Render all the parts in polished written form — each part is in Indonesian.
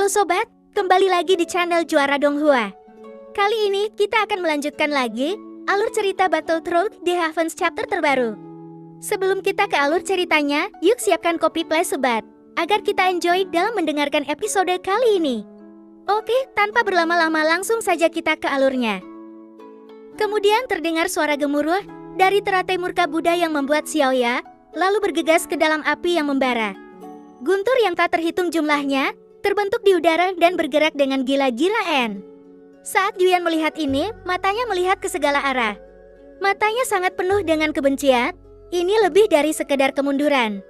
Halo sobat, kembali lagi di channel Juara Donghua. Kali ini kita akan melanjutkan lagi alur cerita Battletoads The Havens chapter terbaru. Sebelum kita ke alur ceritanya, yuk siapkan kopi play sobat, agar kita enjoy dalam mendengarkan episode kali ini. Oke, tanpa berlama-lama langsung saja kita ke alurnya. Kemudian terdengar suara gemuruh dari teratai murka Buddha yang membuat Xiaoya lalu bergegas ke dalam api yang membara. Guntur yang tak terhitung jumlahnya terbentuk di udara dan bergerak dengan gila-gilaan. Saat Yuan melihat ini, matanya melihat ke segala arah. Matanya sangat penuh dengan kebencian. Ini lebih dari sekedar kemunduran.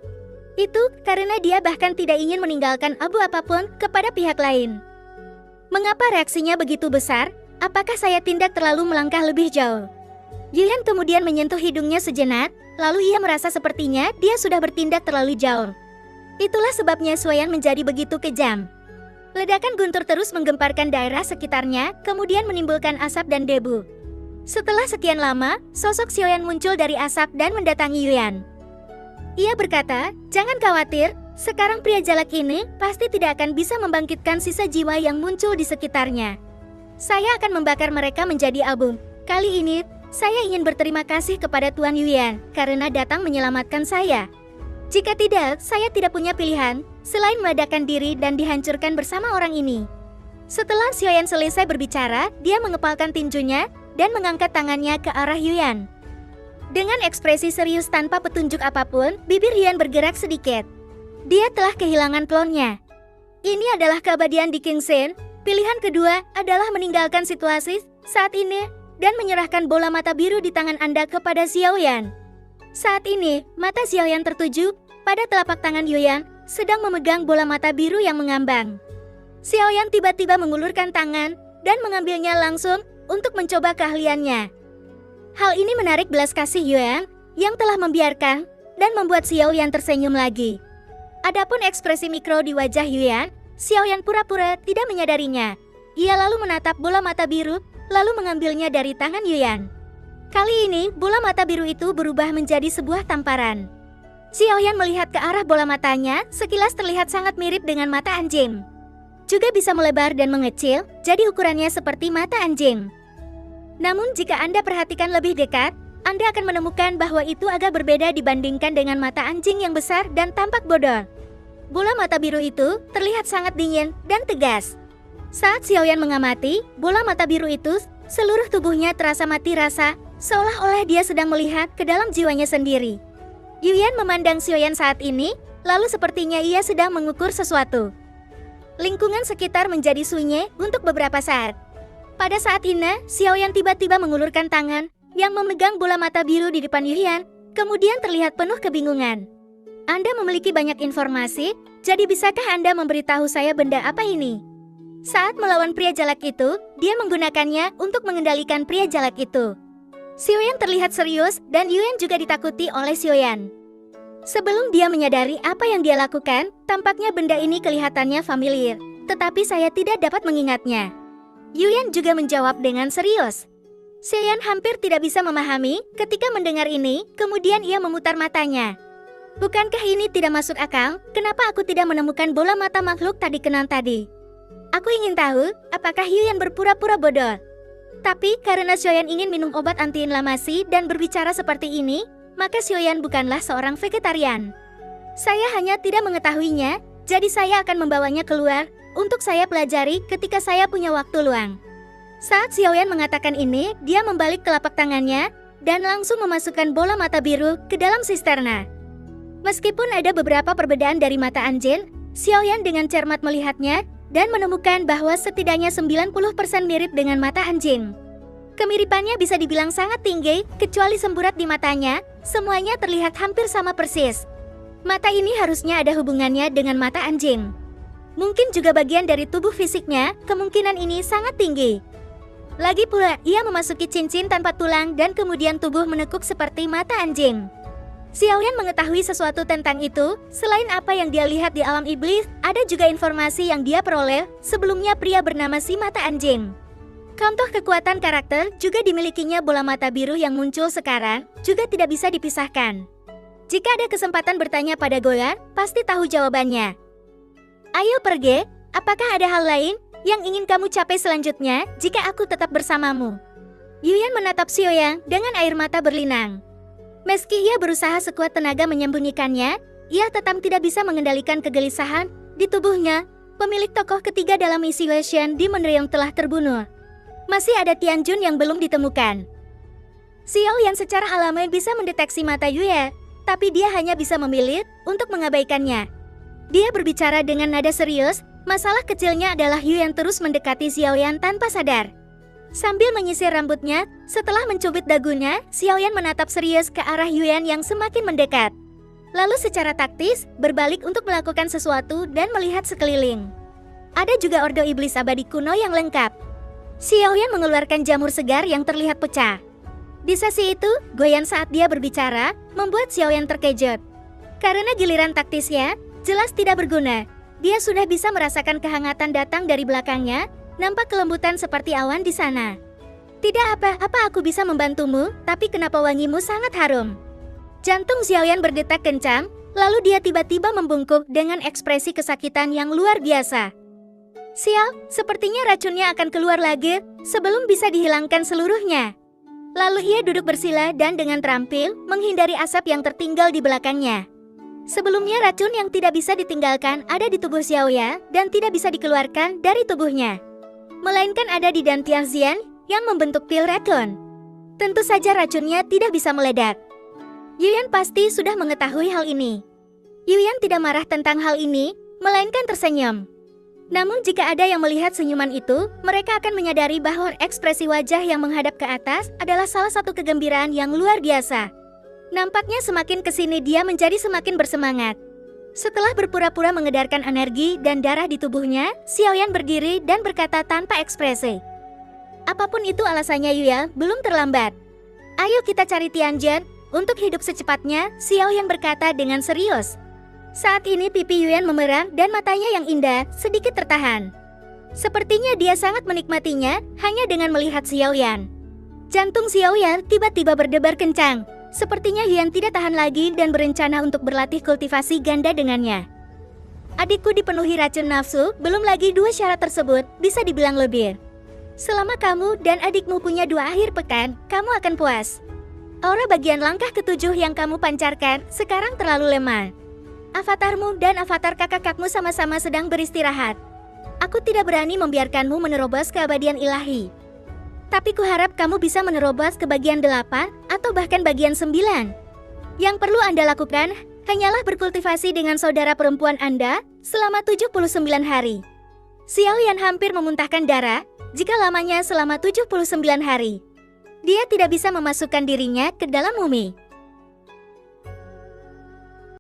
Itu karena dia bahkan tidak ingin meninggalkan abu apapun kepada pihak lain. Mengapa reaksinya begitu besar? Apakah saya tindak terlalu melangkah lebih jauh? Yuan kemudian menyentuh hidungnya sejenak, lalu ia merasa sepertinya dia sudah bertindak terlalu jauh. Itulah sebabnya Xiaoyan menjadi begitu kejam. Ledakan guntur terus menggemparkan daerah sekitarnya, kemudian menimbulkan asap dan debu. Setelah sekian lama, sosok Xiaoyan muncul dari asap dan mendatangi Yuan. Ia berkata, "Jangan khawatir, sekarang pria jalak ini pasti tidak akan bisa membangkitkan sisa jiwa yang muncul di sekitarnya. Saya akan membakar mereka menjadi abu. Kali ini, saya ingin berterima kasih kepada Tuan Yuan karena datang menyelamatkan saya. Jika tidak, saya tidak punya pilihan selain meledakkan diri dan dihancurkan bersama orang ini." Setelah Xiaoyan selesai berbicara, dia mengepalkan tinjunya dan mengangkat tangannya ke arah Yuan. Dengan ekspresi serius tanpa petunjuk apapun, bibir Yuan bergerak sedikit. Dia telah kehilangan klonnya. Ini adalah keabadian di Kingsen. Pilihan kedua adalah meninggalkan situasi saat ini dan menyerahkan bola mata biru di tangan Anda kepada Xiaoyan. Saat ini, mata Xiaoyan tertuju pada telapak tangan Yuan sedang memegang bola mata biru yang mengambang. Xiaoyan tiba-tiba mengulurkan tangan dan mengambilnya langsung untuk mencoba keahliannya. Hal ini menarik belas kasih Yuan yang telah membiarkan dan membuat Xiaoyan tersenyum lagi. Adapun ekspresi mikro di wajah Yuan, Xiaoyan pura-pura tidak menyadarinya. Ia lalu menatap bola mata biru lalu mengambilnya dari tangan Yuan. Kali ini, bola mata biru itu berubah menjadi sebuah tamparan. Xiaoyan melihat ke arah bola matanya, sekilas terlihat sangat mirip dengan mata anjing. Juga bisa melebar dan mengecil, jadi ukurannya seperti mata anjing. Namun jika Anda perhatikan lebih dekat, Anda akan menemukan bahwa itu agak berbeda dibandingkan dengan mata anjing yang besar dan tampak bodoh. Bola mata biru itu terlihat sangat dingin dan tegas. Saat Xiaoyan mengamati, bola mata biru itu, seluruh tubuhnya terasa mati rasa, seolah-olah dia sedang melihat ke dalam jiwanya sendiri. Yuan memandang Xiaoyan saat ini, lalu sepertinya ia sedang mengukur sesuatu. Lingkungan sekitar menjadi sunyi untuk beberapa saat. Pada saat ini, Xiaoyan tiba-tiba mengulurkan tangan yang memegang bola mata biru di depan Yuan, kemudian terlihat penuh kebingungan. "Anda memiliki banyak informasi, jadi bisakah Anda memberitahu saya benda apa ini?" Saat melawan pria jalak itu, dia menggunakannya untuk mengendalikan pria jalak itu. Xiaoyan terlihat serius dan Yuan juga ditakuti oleh Xiaoyan. Sebelum dia menyadari apa yang dia lakukan, tampaknya benda ini kelihatannya familiar, tetapi saya tidak dapat mengingatnya. Yuan juga menjawab dengan serius. Xiaoyan hampir tidak bisa memahami ketika mendengar ini, kemudian ia memutar matanya. "Bukankah ini tidak masuk akal? Kenapa aku tidak menemukan bola mata makhluk tadi kenal tadi? Aku ingin tahu, apakah Yuan berpura-pura bodoh?" Tapi karena Xiaoyan ingin minum obat antiinflamasi dan berbicara seperti ini, maka Xiaoyan bukanlah seorang vegetarian. "Saya hanya tidak mengetahuinya, jadi saya akan membawanya keluar untuk saya pelajari ketika saya punya waktu luang." Saat Xiaoyan mengatakan ini, dia membalik telapak tangannya dan langsung memasukkan bola mata biru ke dalam sisterna. Meskipun ada beberapa perbedaan dari mata anjing, Xiaoyan dengan cermat melihatnya dan menemukan bahwa setidaknya 90% mirip dengan mata anjing. Kemiripannya bisa dibilang sangat tinggi, kecuali semburat di matanya, semuanya terlihat hampir sama persis. Mata ini harusnya ada hubungannya dengan mata anjing. Mungkin juga bagian dari tubuh fisiknya, kemungkinan ini sangat tinggi. Lagi pula, ia memasuki cincin tanpa tulang dan kemudian tubuh menekuk seperti mata anjing. Xiaoyan mengetahui sesuatu tentang itu. Selain apa yang dia lihat di alam iblis, ada juga informasi yang dia peroleh sebelumnya pria bernama si mata anjing. Contoh kekuatan karakter juga dimilikinya bola mata biru yang muncul sekarang, juga tidak bisa dipisahkan. Jika ada kesempatan bertanya pada Goyan, pasti tahu jawabannya. "Ayo pergi, Apakah ada hal lain yang ingin kamu capai selanjutnya jika aku tetap bersamamu? Yuyan menatap Xiaoyang dengan air mata berlinang. Meski ia berusaha sekuat tenaga menyembunyikannya, ia tetap tidak bisa mengendalikan kegelisahan di tubuhnya. Pemilik tokoh ketiga dalam misi Weixuan di Menri yang telah terbunuh. Masih ada Tianjun yang belum ditemukan. Xiaoyan secara alami bisa mendeteksi mata Yuya, tapi dia hanya bisa memilih untuk mengabaikannya. Dia berbicara dengan nada serius. Masalah kecilnya adalah Yuyan terus mendekati Xiaoyan tanpa sadar. Sambil menyisir rambutnya, setelah mencubit dagunya, Xiaoyan menatap serius ke arah Yuyan yang semakin mendekat. Lalu secara taktis, berbalik untuk melakukan sesuatu dan melihat sekeliling. Ada juga ordo iblis abadi kuno yang lengkap. Xiaoyan mengeluarkan jamur segar yang terlihat pecah. Di sesi itu, goyan saat dia berbicara, membuat Xiaoyan terkejut. Karena giliran taktisnya, jelas tidak berguna. Dia sudah bisa merasakan kehangatan datang dari belakangnya, nampak kelembutan seperti awan di sana. Tidak apa-apa, aku bisa membantumu, tapi kenapa wangimu sangat harum? Jantung Xiaoyan berdetak kencang, lalu dia tiba-tiba membungkuk dengan ekspresi kesakitan yang luar biasa. Sial, sepertinya racunnya akan keluar lagi sebelum bisa dihilangkan seluruhnya. Lalu ia duduk bersila dan dengan terampil menghindari asap yang tertinggal di belakangnya. Sebelumnya racun yang tidak bisa ditinggalkan ada di tubuh Xiaoya dan tidak bisa dikeluarkan dari tubuhnya. Melainkan ada di Dantianxian yang membentuk pil racun. Tentu saja racunnya tidak bisa meledak. Yuyan pasti sudah mengetahui hal ini. Yuyan tidak marah tentang hal ini, melainkan tersenyum. Namun jika ada yang melihat senyuman itu, mereka akan menyadari bahwa ekspresi wajah yang menghadap ke atas adalah salah satu kegembiraan yang luar biasa. Nampaknya semakin kesini dia menjadi semakin bersemangat. Setelah berpura-pura mengedarkan energi dan darah di tubuhnya, Xiaoyan berdiri dan berkata tanpa ekspresi. Apapun itu alasannya Yuya, belum terlambat. Ayo kita cari Tianjun, untuk hidup secepatnya, Xiaoyan berkata dengan serius. Saat ini pipi Yuyan memerah dan matanya yang indah sedikit tertahan. Sepertinya dia sangat menikmatinya hanya dengan melihat Xiaoyan. Jantung Xiaoyan tiba-tiba berdebar kencang. Sepertinya Yuyan tidak tahan lagi dan berencana untuk berlatih kultivasi ganda dengannya. Adikku dipenuhi racun nafsu, belum lagi dua syarat tersebut bisa dibilang lebih. Selama kamu dan adikmu punya 2 akhir pekan, kamu akan puas. Aura bagian langkah ketujuh yang kamu pancarkan sekarang terlalu lemah. Avatarmu dan avatar kakak-kakakmu sama-sama sedang beristirahat. Aku tidak berani membiarkanmu menerobos keabadian ilahi. Tapi kuharap kamu bisa menerobos ke bagian 8 atau bahkan bagian 9. Yang perlu Anda lakukan hanyalah berkultivasi dengan saudara perempuan Anda selama 79 hari. Xiaoyan hampir memuntahkan darah jika lamanya selama 79 hari. Dia tidak bisa memasukkan dirinya ke dalam mumi.